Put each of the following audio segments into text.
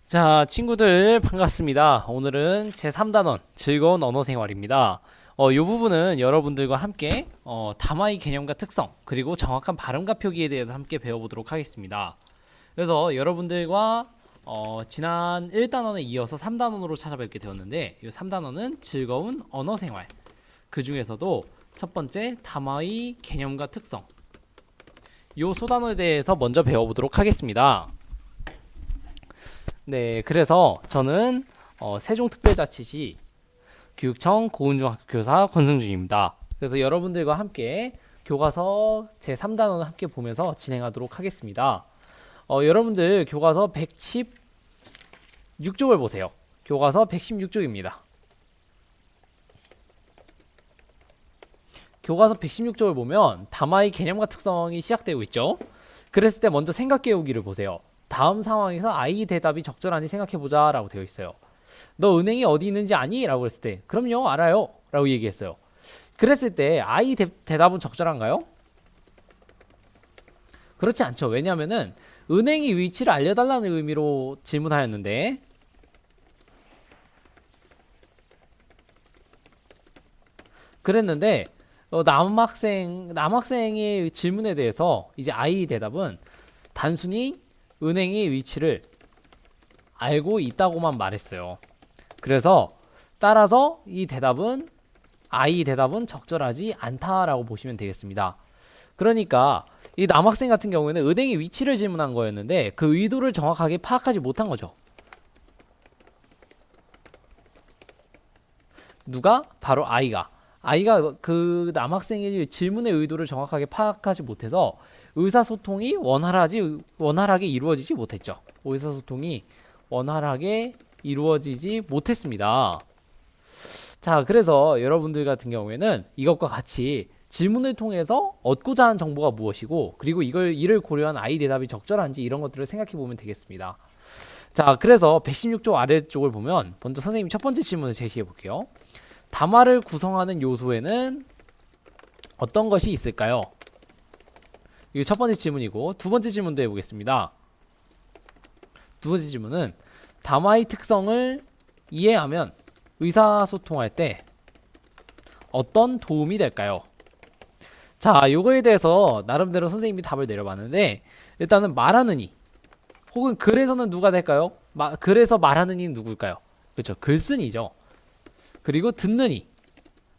자, 친구들 반갑습니다. 오늘은 제3단원 즐거운 언어생활입니다. 이 부분은 여러분들과 함께 담화의 개념과 특성 그리고 정확한 발음과 표기에 대해서 함께 배워보도록 하겠습니다. 그래서 여러분들과 지난 1단원에 이어서 3단원으로 찾아뵙게 되었는데 이 3단원은 즐거운 언어생활, 그 중에서도 첫 번째 담화의 개념과 특성, 이 소단어에 대해서 먼저 배워보도록 하겠습니다. 네, 그래서 저는 세종특별자치시 교육청 고은중학교 교사 권승준입니다. 그래서 여러분들과 함께 교과서 제3단원을 함께 보면서 진행하도록 하겠습니다. 여러분들 교과서 116쪽을 보세요. 교과서 116쪽입니다. 교과서 116쪽을 보면 담화의 개념과 특성이 시작되고 있죠. 그랬을 때 먼저 생각해오기를 보세요. 다음 상황에서 아이 대답이 적절한지 생각해보자 라고 되어 있어요. 너 은행이 어디 있는지 아니? 라고 했을 때 그럼요 알아요 라고 얘기했어요. 그랬을 때 아이 대답은 적절한가요? 그렇지 않죠. 왜냐하면은 은행의 위치를 알려달라는 의미로 질문하였는데, 그랬는데 남학생의 질문에 대해서 이제 아이 대답은 단순히 은행의 위치를 알고 있다고만 말했어요. 그래서 따라서 이 대답은 아이 대답은 적절하지 않다라고 보시면 되겠습니다. 그러니까 이 남학생 같은 경우에는 은행의 위치를 질문한 거였는데 그 의도를 정확하게 파악하지 못한 거죠. 누가? 바로 아이가 그 남학생의 질문의 의도를 정확하게 파악하지 못해서 의사소통이 원활하게 이루어지지 못했죠. 의사소통이 원활하게 이루어지지 못했습니다. 자, 그래서 여러분들 같은 경우에는 이것과 같이 질문을 통해서 얻고자 하는 정보가 무엇이고, 그리고 이를 고려한 아이 대답이 적절한지 이런 것들을 생각해 보면 되겠습니다. 자, 그래서 116쪽 아래쪽을 보면 먼저 선생님이 첫 번째 질문을 제시해 볼게요. 담화를 구성하는 요소에는 어떤 것이 있을까요? 이게 첫 번째 질문이고, 두 번째 질문도 해보겠습니다. 두 번째 질문은 담화의 특성을 이해하면 의사소통할 때 어떤 도움이 될까요? 자, 요거에 대해서 나름대로 선생님이 답을 내려봤는데, 일단은 말하는 이 혹은 글에서는 누가 될까요? 글에서 말하는 이는 누굴까요? 그렇죠, 글쓴이죠. 그리고 듣는 이,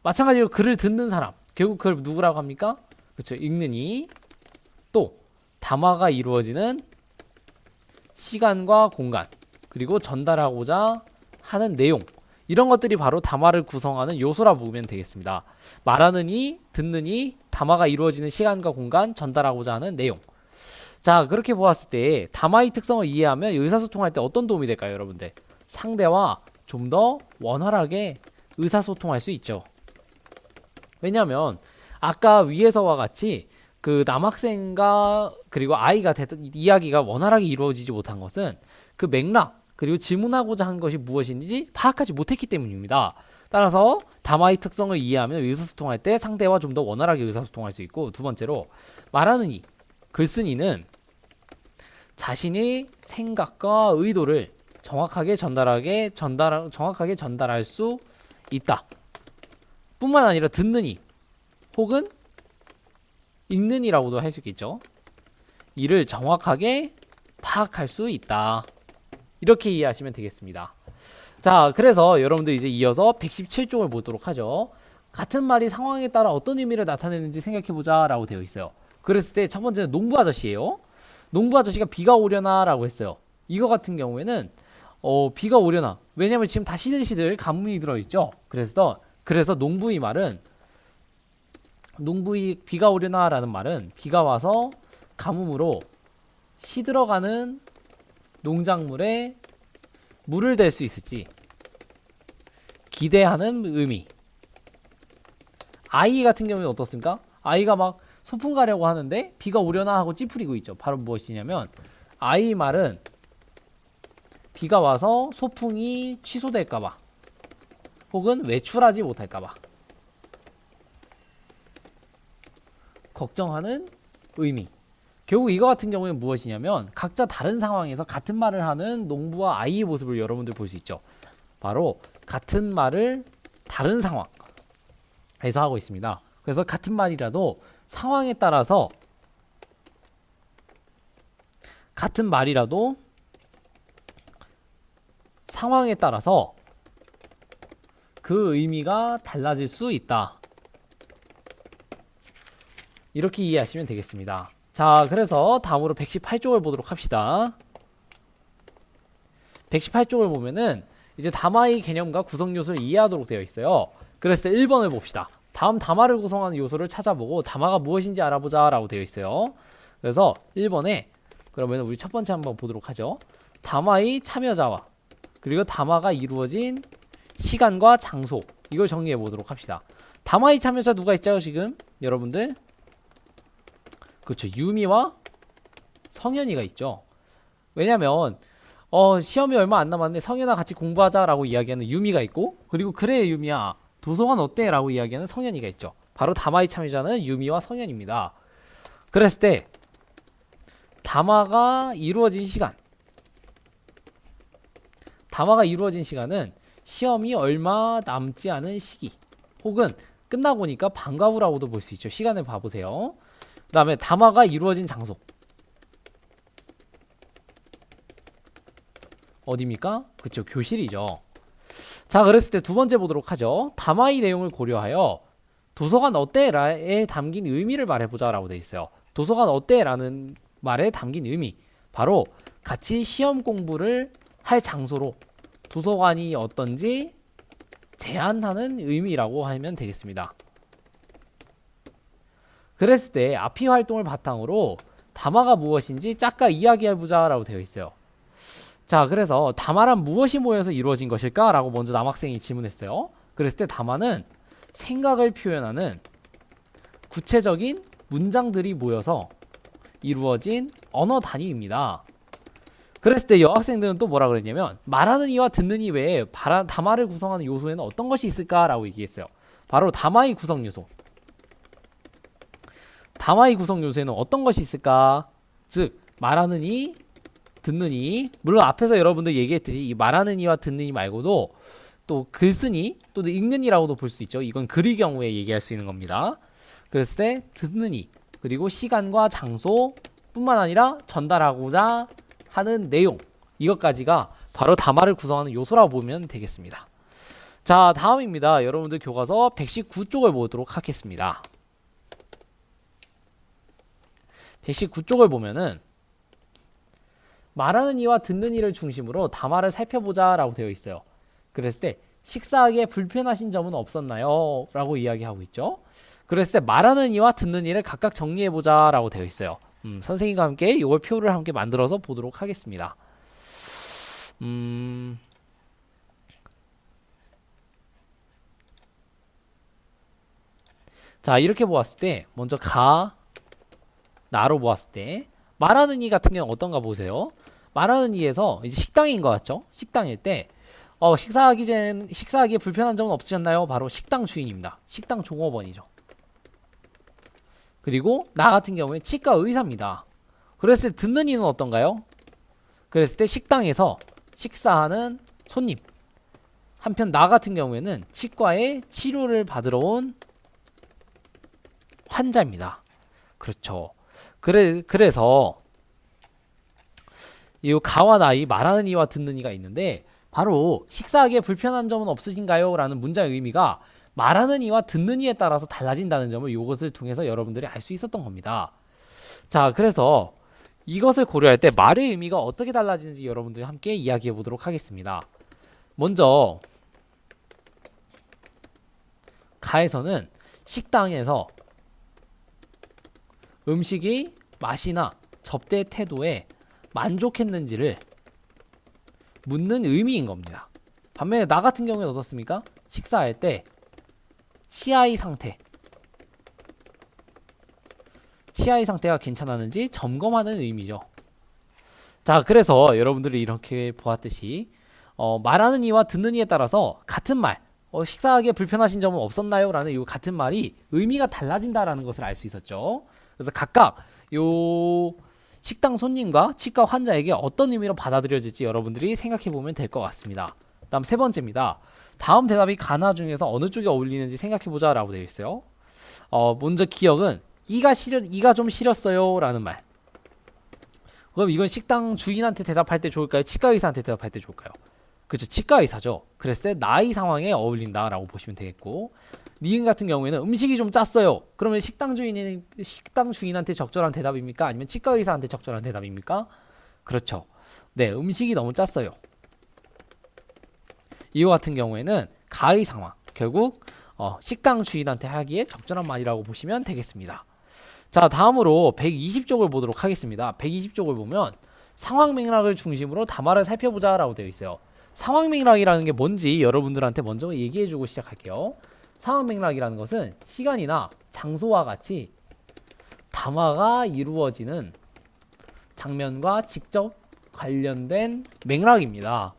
마찬가지로 글을 듣는 사람, 결국 그걸 누구라고 합니까? 그렇죠, 읽는 이. 또 담화가 이루어지는 시간과 공간, 그리고 전달하고자 하는 내용, 이런 것들이 바로 담화를 구성하는 요소라고 보면 되겠습니다. 말하는 이, 듣는 이, 담화가 이루어지는 시간과 공간, 전달하고자 하는 내용. 자, 그렇게 보았을 때 담화의 특성을 이해하면 의사소통할 때 어떤 도움이 될까요, 여러분들? 상대와 좀 더 원활하게 의사소통할 수 있죠. 왜냐하면 아까 위에서와 같이 그 남학생과 그리고 아이가 이야기가 원활하게 이루어지지 못한 것은 그 맥락 그리고 질문하고자 한 것이 무엇인지 파악하지 못했기 때문입니다. 따라서 담화의 특성을 이해하면 의사소통할 때 상대와 좀 더 원활하게 의사소통할 수 있고, 두 번째로 말하는 이, 글쓴이는 자신의 생각과 의도를 정확하게 전달할 수 있다. 뿐만 아니라 듣는 이 혹은 읽는 이라고도 할 수 있겠죠. 이를 정확하게 파악할 수 있다. 이렇게 이해하시면 되겠습니다. 자, 그래서 여러분들 이제 이어서 117쪽을 보도록 하죠. 같은 말이 상황에 따라 어떤 의미를 나타내는지 생각해보자 라고 되어 있어요. 그랬을 때 첫 번째는 농부 아저씨예요. 농부 아저씨가 비가 오려나 라고 했어요. 이거 같은 경우에는 비가 오려나, 왜냐면 지금 다 시들시들 가뭄이 들어있죠. 그래서 비가 오려나 라는 말은 비가 와서 가뭄으로 시들어가는 농작물에 물을 댈 수 있을지 기대하는 의미. 아이 같은 경우는 어떻습니까? 아이가 막 소풍 가려고 하는데 비가 오려나 하고 찌푸리고 있죠. 바로 무엇이냐면 아이 말은 비가 와서 소풍이 취소될까봐 혹은 외출하지 못할까봐 걱정하는 의미. 결국 이거 같은 경우에는 무엇이냐면 각자 다른 상황에서 같은 말을 하는 농부와 아이의 모습을 여러분들 볼 수 있죠. 바로 같은 말을 다른 상황에서 하고 있습니다. 그래서 같은 말이라도 상황에 따라서 같은 말이라도 상황에 따라서 그 의미가 달라질 수 있다. 이렇게 이해하시면 되겠습니다. 자, 그래서 다음으로 118쪽을 보도록 합시다. 118쪽을 보면은 이제 담화의 개념과 구성 요소를 이해하도록 되어 있어요. 그랬을 때 1번을 봅시다. 다음 담화를 구성하는 요소를 찾아보고 담화가 무엇인지 알아보자 라고 되어 있어요. 그래서 1번에 그러면 우리 첫 번째 한번 보도록 하죠. 담화의 참여자와 그리고 담화가 이루어진 시간과 장소, 이걸 정리해 보도록 합시다. 담화의 참여자 누가 있죠 지금? 여러분들? 그렇죠. 유미와 성현이가 있죠. 왜냐면 시험이 얼마 안 남았는데 성현아 같이 공부하자 라고 이야기하는 유미가 있고, 그리고 그래 유미야 도서관 어때? 라고 이야기하는 성현이가 있죠. 바로 담화의 참여자는 유미와 성현입니다. 그랬을 때 담화가 이루어진 시간은 시험이 얼마 남지 않은 시기 혹은 끝나고 니까 방과 후라고도 볼 수 있죠. 시간을 봐보세요. 그 다음에 담화가 이루어진 장소 어디입니까? 그쵸, 교실이죠. 자, 그랬을 때 두 번째 보도록 하죠. 담화의 내용을 고려하여 도서관 어때?에 담긴 의미를 말해보자 라고 되어 있어요. 도서관 어때? 라는 말에 담긴 의미, 바로 같이 시험 공부를 할 장소로 도서관이 어떤지 제안하는 의미라고 하면 되겠습니다. 그랬을 때 앞이 활동을 바탕으로 담화가 무엇인지 짝까 이야기해보자 라고 되어 있어요. 자, 그래서 담화란 무엇이 모여서 이루어진 것일까? 라고 먼저 남학생이 질문했어요. 그랬을 때 담화는 생각을 표현하는 구체적인 문장들이 모여서 이루어진 언어 단위입니다. 그랬을 때 여학생들은 또 뭐라 그랬냐면 말하는 이와 듣는 이 외에 담화를 구성하는 요소에는 어떤 것이 있을까? 라고 얘기했어요. 바로 담화의 구성 요소. 담화의 구성 요소에는 어떤 것이 있을까? 즉 말하는 이, 듣는 이, 물론 앞에서 여러분들 얘기했듯이 이 말하는 이와 듣는 이 말고도 또 글쓰니 또는 읽는 이라고도 볼 수 있죠. 이건 글의 경우에 얘기할 수 있는 겁니다. 그랬을 때 듣는 이, 그리고 시간과 장소 뿐만 아니라 전달하고자 하는 내용, 이것까지가 바로 담화를 구성하는 요소라고 보면 되겠습니다. 자, 다음입니다. 여러분들 교과서 119쪽을 보도록 하겠습니다. 119쪽을 보면은 말하는 이와 듣는 이를 중심으로 담화를 살펴보자 라고 되어 있어요. 그랬을 때 식사하기에 불편하신 점은 없었나요? 라고 이야기하고 있죠. 그랬을 때 말하는 이와 듣는 이를 각각 정리해보자 라고 되어 있어요. 선생님과 함께 이걸 표를 함께 만들어서 보도록 하겠습니다. 자, 이렇게 보았을 때 먼저 나로 보았을 때 말하는 이 같은 경우는 어떤가 보세요. 말하는 이에서 이제 식당인 것 같죠? 식당일 때 식사하기에 불편한 점은 없으셨나요? 바로 식당 주인입니다. 식당 종업원이죠. 그리고 나 같은 경우에 치과 의사입니다. 그랬을 때 듣는 이는 어떤가요? 그랬을 때 식당에서 식사하는 손님. 한편 나 같은 경우에는 치과에 치료를 받으러 온 환자입니다. 그렇죠. 그래서 이 가와 나이, 말하는 이와 듣는 이가 있는데 바로 식사하기에 불편한 점은 없으신가요? 라는 문장의 의미가 말하는 이와 듣는 이에 따라서 달라진다는 점을 이것을 통해서 여러분들이 알 수 있었던 겁니다. 자, 그래서 이것을 고려할 때 말의 의미가 어떻게 달라지는지 여러분들이 함께 이야기해 보도록 하겠습니다. 먼저 가에서는 식당에서 음식이 맛이나 접대 태도에 만족했는지를 묻는 의미인 겁니다. 반면에 나 같은 경우에는 어떻습니까? 식사할 때 치아의 상태가 괜찮았는지 점검하는 의미죠. 자, 그래서 여러분들이 이렇게 보았듯이 말하는 이와 듣는 이에 따라서 같은 말, 식사하기에 불편하신 점은 없었나요? 라는 이 같은 말이 의미가 달라진다라는 것을 알 수 있었죠. 그래서 각각 요 식당 손님과 치과 환자에게 어떤 의미로 받아들여질지 여러분들이 생각해 보면 될 것 같습니다. 다음 세 번째입니다. 다음 대답이 가나 중에서 어느 쪽에 어울리는지 생각해 보자 라고 되어 있어요. 먼저 기억은 이가 좀 시렸어요 라는 말. 그럼 이건 식당 주인한테 대답할 때 좋을까요? 치과 의사한테 대답할 때 좋을까요? 그쵸, 치과 의사죠. 그랬을 때 나이 상황에 어울린다 라고 보시면 되겠고, 니은 같은 경우에는 음식이 좀 짰어요. 그러면 식당 주인한테 적절한 대답입니까? 아니면 치과 의사한테 적절한 대답입니까? 그렇죠. 네, 음식이 너무 짰어요. 이와 같은 경우에는 가의 상황, 결국 식당 주인한테 하기에 적절한 말이라고 보시면 되겠습니다. 자, 다음으로 120쪽을 보도록 하겠습니다. 120쪽을 보면 상황 맥락을 중심으로 담화를 살펴보자 라고 되어 있어요. 상황 맥락이라는 게 뭔지 여러분들한테 먼저 얘기해주고 시작할게요. 상황 맥락이라는 것은 시간이나 장소와 같이 담화가 이루어지는 장면과 직접 관련된 맥락입니다.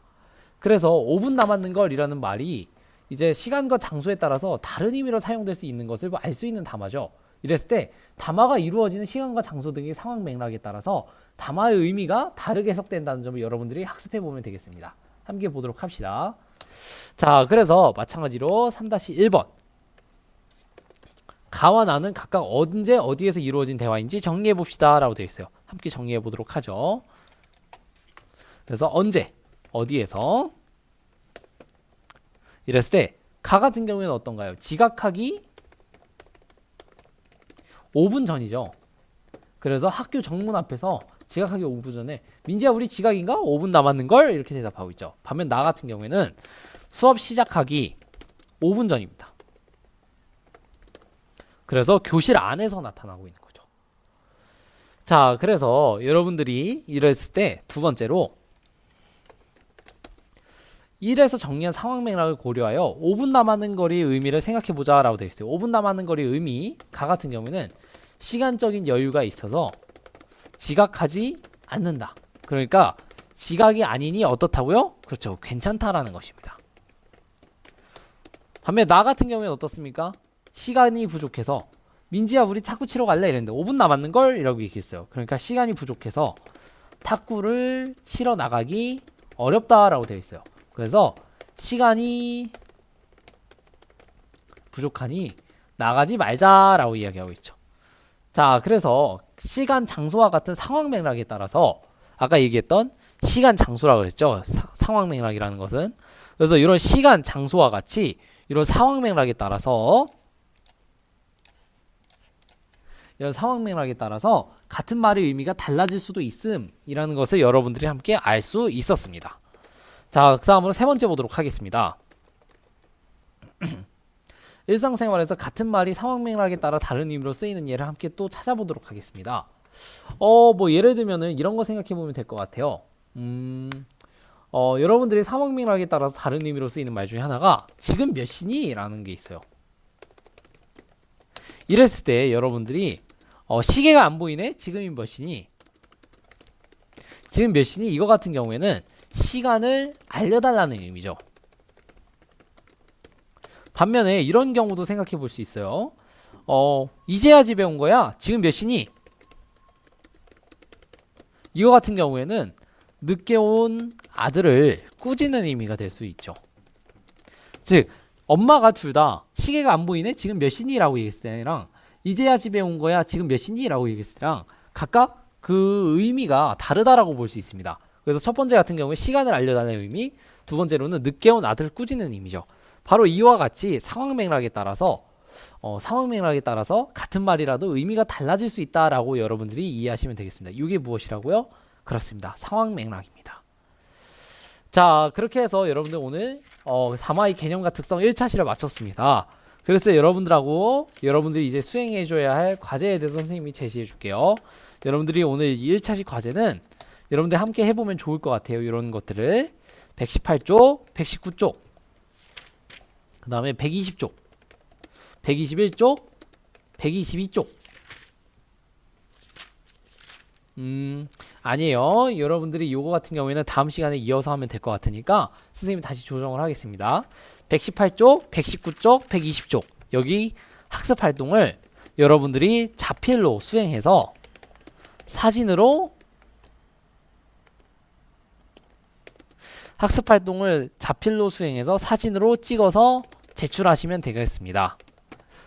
그래서 5분 남았는 걸이라는 말이 이제 시간과 장소에 따라서 다른 의미로 사용될 수 있는 것을 알 수 있는 담화죠. 이랬을 때 담화가 이루어지는 시간과 장소 등의 상황 맥락에 따라서 담화의 의미가 다르게 해석된다는 점을 여러분들이 학습해 보면 되겠습니다. 함께 보도록 합시다. 자, 그래서 마찬가지로 3-1번 가와 나는 각각 언제 어디에서 이루어진 대화인지 정리해 봅시다 라고 되어 있어요. 함께 정리해 보도록 하죠. 그래서 언제 어디에서 이랬을 때 가 같은 경우에는 어떤가요? 지각하기 5분 전이죠. 그래서 학교 정문 앞에서 지각하기 5분 전에 민지야 우리 지각인가? 5분 남았는걸? 이렇게 대답하고 있죠. 반면 나 같은 경우에는 수업 시작하기 5분 전입니다. 그래서 교실 안에서 나타나고 있는 거죠. 자, 그래서 여러분들이 이랬을 때 두 번째로 1에서 정리한 상황 맥락을 고려하여 5분 남았는 거리의 의미를 생각해보자 라고 되어 있어요. 5분 남았는 거리의 의미, 가 같은 경우에는 시간적인 여유가 있어서 지각하지 않는다. 그러니까 지각이 아니니 어떻다고요? 그렇죠. 괜찮다라는 것입니다. 반면 나 같은 경우에는 어떻습니까? 시간이 부족해서 민지야 우리 탁구 치러 갈래? 이랬는데 5분 남았는걸? 이라고 얘기했어요. 그러니까 시간이 부족해서 탁구를 치러 나가기 어렵다라고 되어 있어요. 그래서 시간이 부족하니 나가지 말자라고 이야기하고 있죠. 자, 그래서 시간, 장소와 같은 상황 맥락에 따라서 아까 얘기했던 시간, 장소라고 했죠. 상황 맥락이라는 것은. 그래서 이런 시간, 장소와 같이 이런 상황 맥락에 따라서 같은 말의 의미가 달라질 수도 있음이라는 것을 여러분들이 함께 알 수 있었습니다. 자, 그 다음으로 세 번째 보도록 하겠습니다. 일상생활에서 같은 말이 상황 맥락에 따라 다른 의미로 쓰이는 예를 함께 또 찾아보도록 하겠습니다. 뭐 예를 들면은 이런 거 생각해 보면 될 것 같아요. 여러분들이 상황 맥락에 따라서 다른 의미로 쓰이는 말 중에 하나가 지금 몇 시니? 라는 게 있어요. 이랬을 때 여러분들이 시계가 안 보이네? 지금이 몇 시니? 지금 몇 시니? 이거 같은 경우에는 시간을 알려달라는 의미죠. 반면에 이런 경우도 생각해 볼 수 있어요. 이제야 집에 온 거야? 지금 몇 시니? 이거 같은 경우에는 늦게 온 아들을 꾸짖는 의미가 될 수 있죠. 즉 엄마가 둘 다 시계가 안 보이네? 지금 몇 시니? 라고 얘기했을 때랑 이제야 집에 온 거야? 지금 몇 시니? 라고 얘기했을 때랑 각각 그 의미가 다르다라고 볼 수 있습니다. 그래서 첫 번째 같은 경우에 시간을 알려달라는 의미, 두 번째로는 늦게 온 아들을 꾸짖는 의미죠. 바로 이와 같이 상황 맥락에 따라서 같은 말이라도 의미가 달라질 수 있다라고 여러분들이 이해하시면 되겠습니다. 이게 무엇이라고요? 그렇습니다. 상황 맥락입니다. 자, 그렇게 해서 여러분들 오늘 담화의 개념과 특성 1차시를 마쳤습니다. 그래서 여러분들이 이제 수행해줘야 할 과제에 대해서 선생님이 제시해 줄게요. 여러분들이 오늘 1차시 과제는 여러분들 함께 해보면 좋을 것 같아요. 이런 것들을 118쪽, 119쪽, 그 다음에 120쪽, 121쪽, 122쪽. 아니에요. 여러분들이 요거 같은 경우에는 다음 시간에 이어서 하면 될 것 같으니까 선생님이 다시 조정을 하겠습니다. 118쪽, 119쪽, 120쪽 여기 학습 활동을 여러분들이 자필로 수행해서 사진으로 학습활동을 자필로 수행해서 사진으로 찍어서 제출하시면 되겠습니다.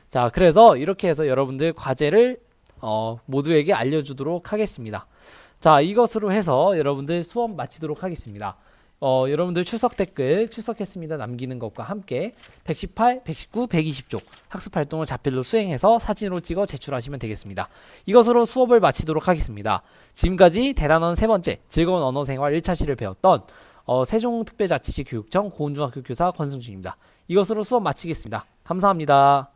자, 그래서 이렇게 해서 여러분들 과제를 모두에게 알려주도록 하겠습니다. 자, 이것으로 해서 여러분들 수업 마치도록 하겠습니다. 여러분들 출석 댓글 출석했습니다 남기는 것과 함께 118, 119, 120쪽 학습활동을 자필로 수행해서 사진으로 찍어 제출하시면 되겠습니다. 이것으로 수업을 마치도록 하겠습니다. 지금까지 대단원 세 번째 즐거운 언어생활 1차 시를 배웠던 세종특별자치시 교육청 고운중학교 교사 권승준입니다. 이것으로 수업 마치겠습니다. 감사합니다.